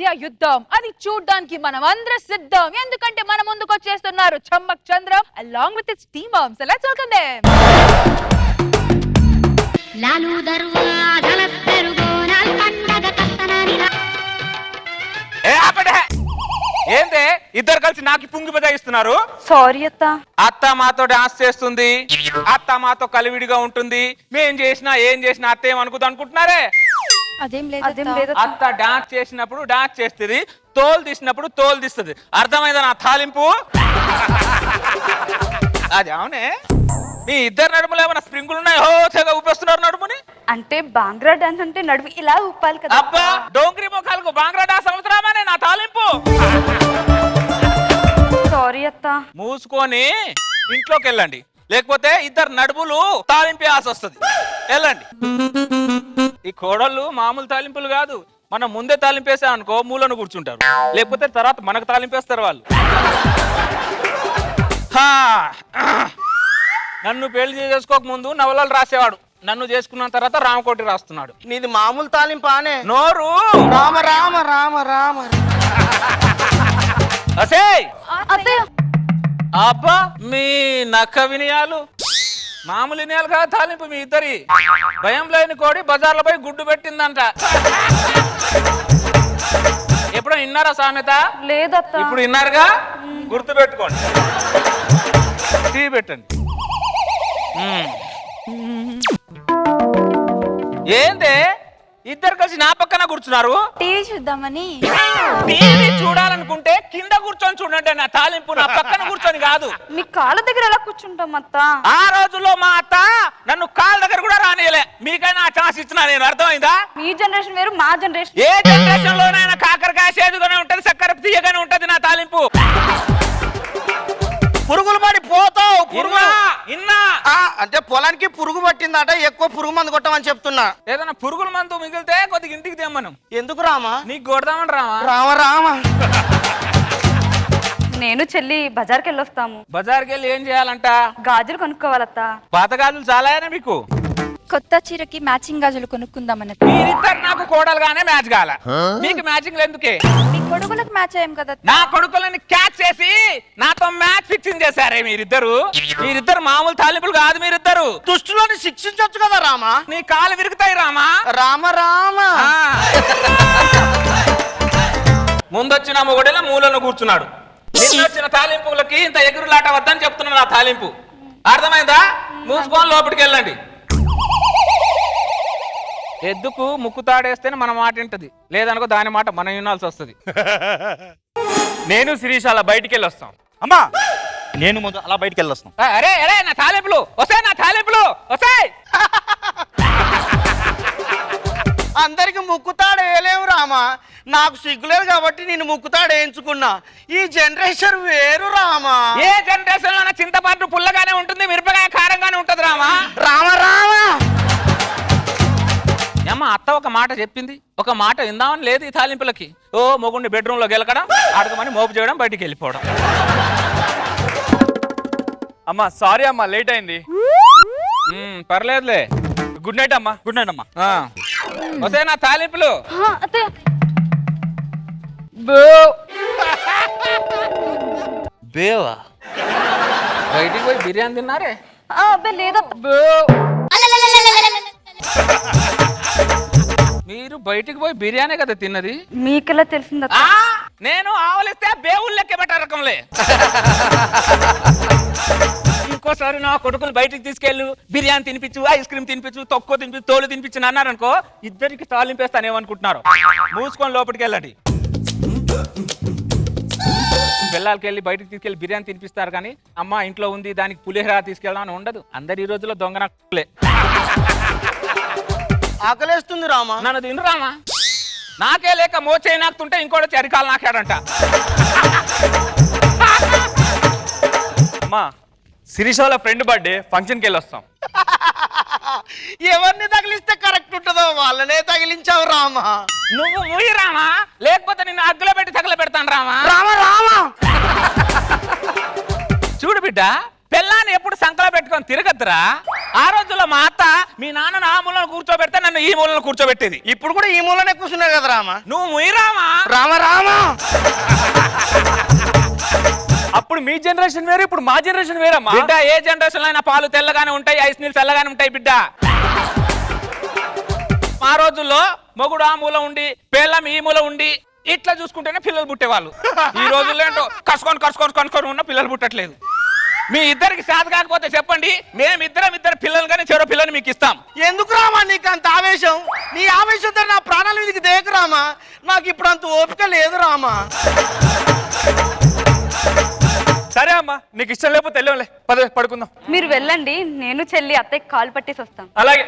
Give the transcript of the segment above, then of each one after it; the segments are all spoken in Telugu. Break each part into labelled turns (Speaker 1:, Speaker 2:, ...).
Speaker 1: మధ్య యుద్ధం అది చూడడానికి మనం అందరం సిద్ధం. ఎందుకంటే మన ముందుకు వచ్చేస్తున్నారు Chammak Chandram along with its team arms. So let's welcome them. Lalu దర్వాజల పెరుగోనాల పండగ కత్తనని
Speaker 2: ఏందే ఇద్దరు కలిసి నాకు పుంగి బజాయిస్తున్నారు?
Speaker 1: సారీ అత్త.
Speaker 2: అత్త మాతో డాన్స్ చేస్తుంది, అత్త మాతో కలివిడిగా ఉంటుంది. మేం చేసినా ఏం చేసినా అత్త ఏమనుకుంది అనుకుంటున్నారే?
Speaker 1: అదేం లేదు.
Speaker 2: అత్త డాన్స్ చేసినప్పుడు డాన్స్ చేస్తుంది, తోలు తీసినప్పుడు తోలు తీస్తుంది. అర్థమైందా నా తాలింపు? అది అవునే. మీ ఇద్దరు నడుములు ఏమైనా స్ప్రింగులు ఉన్నాయి? హో తెగ ఊపేస్తున్నారు నడుముని.
Speaker 1: అంటే బాంగ్రా డాన్స్ అంటే నడుము ఇలా ఊపాలి కదా.
Speaker 2: అబ్బా డోంగ్రీ మొఖాలకు బాంగ్రా డాన్స్ అవసరమానే నా తాలింపు?
Speaker 1: సారీ అత్త.
Speaker 2: మూసుకొని ఇంట్లోకి వెళ్ళండి, లేకపోతే ఇద్దరు నడుములు తాలింపేయాల్సి వస్తుంది. వెళ్ళండి. ఈ కోడళ్ళు మామూలు తాలింపులు కాదు. మనం ముందే తాలింపేసా అనుకో మూలను కూర్చుంటారు, లేకపోతే తర్వాత మనకు తాలింపేస్తారు వాళ్ళు. నన్ను పెళ్లి చేసుకోక ముందు నవలలు రాసేవాడు, నన్ను చేసుకున్న తర్వాత రామకోటి రాస్తున్నాడు.
Speaker 3: నీది మామూలు తాలింపానే?
Speaker 2: నోరు
Speaker 3: రామ రామ రామ రామ.
Speaker 2: అబ్బా మీ నక్క వినయాలు మామూలు వినయాలు కాదు తాలింపు మీ ఇద్దరి. భయం లేని కోడి బజార్లపై గుడ్డు పెట్టిందంట. ఎప్పుడో విన్నారా సామెత?
Speaker 1: లేదత్త.
Speaker 2: ఇప్పుడు విన్నారుగా, గుర్తు పెట్టుకోండి. టీ పెట్టండి. ఏందే ఇద్దరు కలిసి నా పక్కన కూర్చున్నారు?
Speaker 1: టీవీ చూద్దామని.
Speaker 2: టీవీ చూడాలనుకుంటే కింద కూర్చొని చూడండి నా తాలింపు, నా పక్కన కూర్చొని కాదు.
Speaker 1: మీ కాళ్ళ దగ్గర ఎలా కూర్చుంటాం అత్త?
Speaker 2: ఆ రోజుల్లో మా అత్త నన్ను కాళ్ళ దగ్గర కూడా రానియలే. మీకైనా ఆ ఛాన్స్ ఇచ్చినా నేను, అర్థమైందా?
Speaker 1: మీ జనరేషన్ వేరు, మా జనరేషన్.
Speaker 2: ఏ జనరేషన్ లోనైనా కాకరకాయ సేదుగానే ఉంటది, చక్కెర తీయగానే ఉంటది నా తాలింపు.
Speaker 3: పురుగులు పడి పోతావు.
Speaker 2: ఇన్నా
Speaker 3: అంటే పొలానికి పురుగు పట్టిందట, ఎక్కువ పురుగు మందు కొట్టమని చెప్తున్నా.
Speaker 2: ఏదైనా పురుగుల మందు మిగిలితే కొద్దిగా ఇంటికి తెమ్మను.
Speaker 3: ఎందుకు రామా?
Speaker 2: నీకు కొడదామని రామా.
Speaker 3: రామ రామ.
Speaker 1: నేను చెల్లి బజార్కి వెళ్ళొస్తాము.
Speaker 2: బజార్కి వెళ్ళి ఏం చేయాలంట?
Speaker 1: గాజులు కొనుక్కోవాలత్త.
Speaker 2: పాత గాజులు చాలాయనా మీకు?
Speaker 1: కొత్త చీరకి మ్యాచింగ్ గాజులు కొనుక్కుందామని.
Speaker 2: మీరిద్దరు నాకు కోడలుగానే మ్యాచ్ కాల, మీకు మ్యాచింగ్ ఎందుకే?
Speaker 1: మీ కొడుకులకు మ్యాచ్ అయ్యాం కదా.
Speaker 2: నా కొడుకులని క్యాచ్ చేసి నాతో మ్యాచ్ ఫిక్సింగ్ చేశారే మీరిద్దరు. మీరిద్దరు మామూలు తాలింపులు కాదు. మీరిద్దరు
Speaker 3: దుష్టులని శిక్షించొచ్చు కదా రామా.
Speaker 2: నీ కాలు విరుగుతాయి రామా.
Speaker 3: రామ రామ.
Speaker 2: ముందొచ్చిన మొగుడేలా మూలను కూర్చున్నాడు. నిన్నొచ్చిన తాలింపులకి ఇంత ఎగురులాట వద్దని చెప్తున్నా నా తాలింపు. అర్థమైందా? మూసుకొని లోపలికి వెళ్ళండి. ఎద్దుకు ముక్కు తాడేస్తేనే మన మాట వింటది, లేదనుకో దాని మాట మనం వినాల్సి వస్తుంది.
Speaker 4: నేను శిరీష అలా బయటికి వెళ్ళి వస్తాం.
Speaker 3: అమ్మా నేను ముందు అలా బయటికి వెళ్ళొస్తాం.
Speaker 2: అరే అరే నా తాలింపులు వస్తాయి, నా తాలింపులు వస్తాయి.
Speaker 3: అందరికి ముక్కుతాడు వేయలేవు రామా. నాకు సిగ్గులేదు కాబట్టి నేను ముక్కుతాడు వేయించుకున్నా. ఈ జనరేషన్ వేరు రామా.
Speaker 2: ఏ జనరేషన్ లో చింతపండు పుల్లగానే ఉంటుంది, మిరపకాయ కారంగానే ఉంటది రామా.
Speaker 3: రామ రామ.
Speaker 2: అమ్మ అత్త ఒక మాట చెప్పింది, ఒక మాట విందామని లేదు ఈ తాలింపులకి. ఓ మొగుండి బెడ్రూమ్ లో గెలకడం, అడగమని మోపు చేయడం, బయటికి వెళ్ళిపోవడం.
Speaker 4: అమ్మా సారీ అమ్మా, లేట్ అయింది.
Speaker 2: పర్లేదులే.
Speaker 4: గుడ్ నైట్ అమ్మా. గుడ్ నైట్ అమ్మా.
Speaker 2: వస్తే నా తాలింపులు. బేవా బయటికి పోయి బిర్యానీ తిన్నారే? మీరు బయటికి పోయి బిర్యానీ కదా తిన్నది.
Speaker 1: మీకెలా తెలిసిందా?
Speaker 2: నేను ఆవలిస్తే బేవులు లెక్క పెట్టే రకంలే. ఇంకోసారి నా కొడుకులు బయటికి తీసుకెళ్ళు, బిర్యానీ తినిపించు, ఐస్ క్రీమ్ తినిపించు, తొక్కు తినిపించు, తోలు తినిపించు అన్నారనుకో ఇద్దరికి తాలింపేస్తానేమనుకుంటున్నారు. మూసుకొని లోపలికి వెళ్ళండి. పిల్లలకి వెళ్ళి బయటకు తీసుకెళ్ళి బిర్యానీ తినిపిస్తారు కానీ అమ్మ ఇంట్లో ఉంది దానికి పులిహోర తీసుకెళ్ళడం అని ఉండదు. అందరు ఈ రోజుల్లో దొంగ నక్కులే.
Speaker 3: ఆకలేస్తుంది రామా.
Speaker 2: నన్ను తిను రామా. నాకే లేక మోచేయి నాకుతుంటే ఇంకోటి చరికాలు నాకాడంట.
Speaker 4: అమ్మా శిరీష వాళ్ళ ఫ్రెండ్ బర్త్డే ఫంక్షన్కి వెళ్ళి వస్తాం.
Speaker 3: ఎవరిని తగిలిస్తే కరెక్ట్ ఉంటుందో వాళ్ళనే తగిలించావు రామా.
Speaker 2: నువ్వు మూయి రామా, లేకపోతే నిన్ను అగ్గులో పెట్టి తగల పెడతాను రామా.
Speaker 3: రామ రామ.
Speaker 2: చూడు బిడ్డ, పిల్లాన్ని ఎప్పుడు సంకలో పెట్టుకొని తిరగద్దురా. ఆ రోజుల్లో మా అత్త మీ నాన్నను ఆ మూలను కూర్చోబెడితే నన్ను ఈ మూలను కూర్చోబెట్టేది.
Speaker 3: ఇప్పుడు కూడా ఈ మూలనే కూర్చున్నారు కదా రామా.
Speaker 2: నువ్వు ముయిరామా?
Speaker 3: రామ రామ.
Speaker 4: అప్పుడు మీ జనరేషన్ వేరు, ఇప్పుడు మా జనరేషన్ వేరమ్మా.
Speaker 2: బిడ్డ ఏ జనరేషన్ అయినా పాలు తెల్లగానే ఉంటాయి, ఐస్ నీళ్ళు తెల్లగానే ఉంటాయి బిడ్డ. మా రోజుల్లో మొగుడు ఆ మూల ఉండి పేళ్ళం ఈ మూల ఉండి ఇట్లా చూసుకుంటేనే పిల్లలు పుట్టేవాళ్ళు. ఈ రోజుల్లో ఏంటో కసుకొని ఉన్న పిల్లలు పుట్టట్లేదు. మీ ఇద్దరికి సాధ కాకపోతే చెప్పండి, మేమిద్దరం పిల్లలు కానీ చెరో పిల్లలు మీకు ఇస్తాం.
Speaker 3: ఎందుకు రామా నీకు అంత ఆవేశం? నీ ఆవేశంతో నా ప్రాణాల మీదకి దేకు రామా. నాకు ఇప్పుడు అంత ఓపిక లేదు రామా.
Speaker 4: సరే అమ్మా, నీకు ఇష్టం లేకపోతే వెళ్ళంలే, పద పడుకుందాం.
Speaker 5: మీరు వెళ్ళండి, నేను చెల్లి అత్తయ్య కాలు పట్టేసి వస్తాం.
Speaker 4: అలాగే.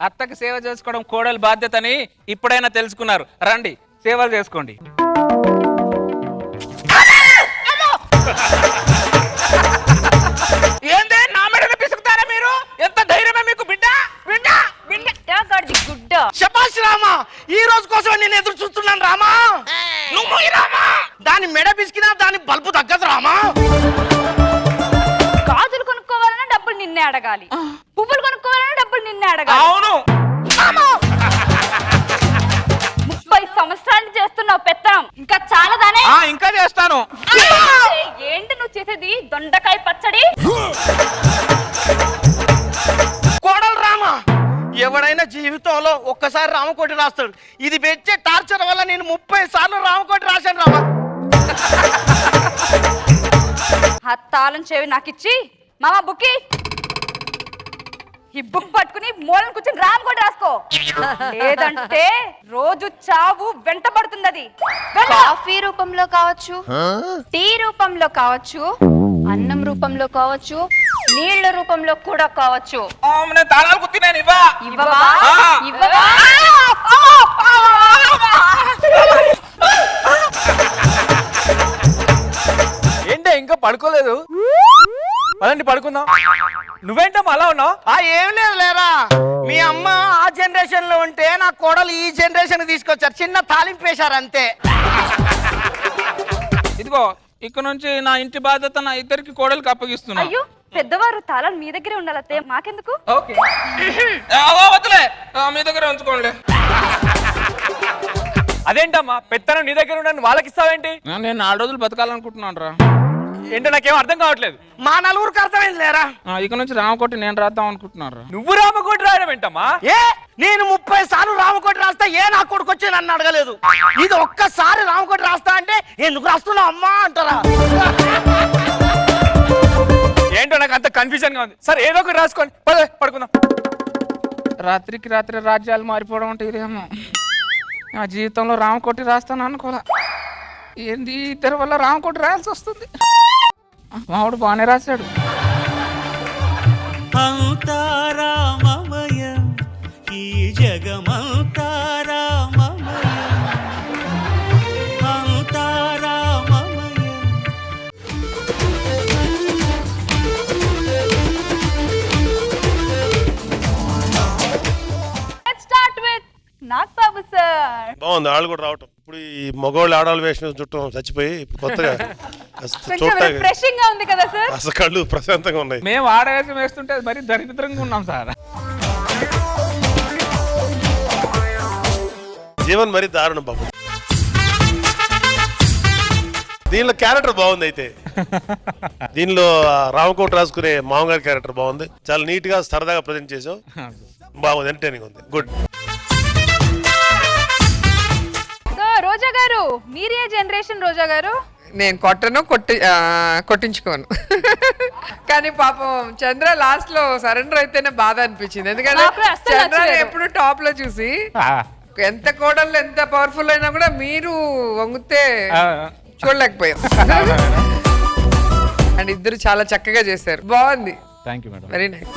Speaker 2: అత్తకి సేవ చేసుకోవడం కోడలి బాధ్యతని ఇప్పుడైనా తెలుసుకున్నారు. రండి సేవలు చేసుకోండి. ఏందే నా మెడలో పిసుకుతారా మీరు? ఎంత ధైర్యమే మీకు బిడ్డ? బిడ్డ బిడ్డ
Speaker 5: గుడ్డ
Speaker 3: శపాష్ రామా, ఈ రోజు కోసం నేను ఎదురు చూస్తున్నాను రామా.
Speaker 2: నువ్వు రామా,
Speaker 3: దాని మెడ పిసికినా దాని బల్బు తగ్గదు రామా.
Speaker 5: గాజులు కొనుక్కోవాలన్నా డబ్బులు నిన్నే అడగాలి, పువ్వులు కొనుక్కోవాలన్నా డబ్బులు నిన్నే అడగాలి.
Speaker 2: అవును
Speaker 5: 30 సంవత్సరాలు చేస్తున్నావు పెత్తనం, ఇంకా చాలదానే?
Speaker 2: ఇంకా చేస్తాను.
Speaker 5: ఏంటి నువ్వు చేసేది? దొండకాయ పచ్చడి.
Speaker 3: కోడలు రామా, ఎవడైనా జీవితంలో ఒక్కసారి రామకోటి రాస్తాడు. ఇది పెట్టే టార్చర్ వల్ల నేను 30 సార్లు రామకోటి రాశాను రామా.
Speaker 5: ఆ తాళం చెవి నాకు ఇచ్చి మామ బుక్కి ఈ బుక్ పట్టుకుని మూలను కూర్చొని రామకోటి రాసుకో, లేదంటే రోజు చావు వెంటబడుతుంది. అది
Speaker 1: కాఫీ రూపంలో కావచ్చు, టీ రూపంలో కావచ్చు, అన్నం రూపంలో కావచ్చు, నీళ్ల రూపంలో కూడా కావచ్చు.
Speaker 2: నేను తాళాలు కుత్తి నేను ఇవ్వా.
Speaker 5: ఇవ్వవా?
Speaker 2: ఆ.
Speaker 5: ఇవ్వవా?
Speaker 4: ఏంటే ఇంకా పడుకోలేదు? పదండి పడుకుందాం. నువ్వేంటమ్మా అలా ఉన్నావు?
Speaker 3: ఏం లేదు లేరా, మీ అమ్మ ఆ జనరేషన్ లో ఉంటే నా కోడలు ఈ జనరేషన్ తీసుకొచ్చారు, చిన్న తాలింపు వేశారు అంతే.
Speaker 2: ఇదిగో ఇక్కడ నుంచి నా ఇంటి బాధ్యత నా ఇద్దరికి కోడలికి అప్పగిస్తున్నా.
Speaker 5: అయ్యో పెద్దవారు తాళాలు మీ దగ్గరే ఉండాలి అత్తయ్య, మాకెందుకు?
Speaker 2: ఓకే వద్దులే, మీ దగ్గర ఉంచుకోండి.
Speaker 4: అదేంటమ్మా పెత్తనం నీ దగ్గర ఉండని వాళ్ళకి ఇస్తావేంటి?
Speaker 2: నేను 4 రోజులు బతకాలనుకుంటున్నాను రా.
Speaker 4: ఏంటో నాకేం అర్థం కావట్లేదు.
Speaker 3: మా నలుగురికి అర్థమైంది లేరా.
Speaker 2: ఇక నుంచి రామకోటి నేను రాద్దాం అనుకుంటున్నాను రా.
Speaker 4: నువ్వు రామకోటి రాయడం ఏంటమ్మా?
Speaker 3: నేను 30 సార్లు రామకోటి రాస్తా, నా కొడుకు వచ్చి నన్ను అడగలేదు. ఇది ఒక్కసారి రామకోటి రాస్తా అంటే ఎందుకు రాస్తున్నావు అమ్మా అంటారా?
Speaker 4: ఏంటో నాకు అంత కన్ఫ్యూజన్ గా ఉంది. సరే ఏదో ఒకటి రాసుకోండి, పడుకుందాం.
Speaker 2: రాత్రికి రాత్రి రాజ్యాలు మారిపోవడం అంటే ఇదేమో. నా జీవితంలో రామకోటి రాస్తాను అనుకోలే. ఏంది ఇద్దరి వల్ల రామకోటి రాయాల్సి వస్తుంది. మావాడు బాగానే రాశాడు.
Speaker 6: అంతారామమయం ఈ జగమంతారామమయం అంతారామమయం.
Speaker 5: Let's start with Nagababu sir.
Speaker 7: బాగుంది వాళ్ళు కూడా రావటం. ఇప్పుడు ఈ మగవాళ్ళు ఆడవాళ్ళు వేసిన చుట్టం చచ్చిపోయి ఇప్పుడు కొత్తగా చూడటానికి
Speaker 5: రిఫ్రెషింగ్ గా ఉంది కదా సార్?
Speaker 7: అసలు కళ్ళు ప్రశాంతంగా ఉన్నాయి.
Speaker 2: మేము ఆడవేషం వేస్తుంటే అది మరీ దరిద్రంగా ఉన్నాం సార్.
Speaker 7: జీవన్ మరీ దారుణం బాబు. దీనిలో క్యారెక్టర్ బాగుంది. అయితే దీనిలో రామకోట రాసుకునే మామగారి క్యారెక్టర్ బాగుంది. చాలా నీట్ గా సరదాగా ప్రజెంట్ చేసావు. బాగుంది, ఎంటర్టైనింగ్ ఉంది. గుడ్.
Speaker 1: రోజా గారు, మీరే జనరేషన్ రోజా గారు?
Speaker 8: నేను కొట్టించుకోను. కానీ పాపం చంద్ర లాస్ట్ లో సరెండర్ అయితేనే బాధ అనిపించింది. ఎందుకంటే
Speaker 5: నాకు అస్సలు
Speaker 8: చంద్ర
Speaker 5: నచ్చలేదు.
Speaker 8: ఎప్పుడు టాప్ లో చూసి ఎంత కోడళ్ళు ఎంత పవర్ఫుల్ అయినా కూడా మీరు వంగితే చూడలేకపోయాం. అండ్ ఇద్దరు చాలా చక్కగా చేశారు, బాగుంది.
Speaker 2: Thank you madam.
Speaker 8: Very nice.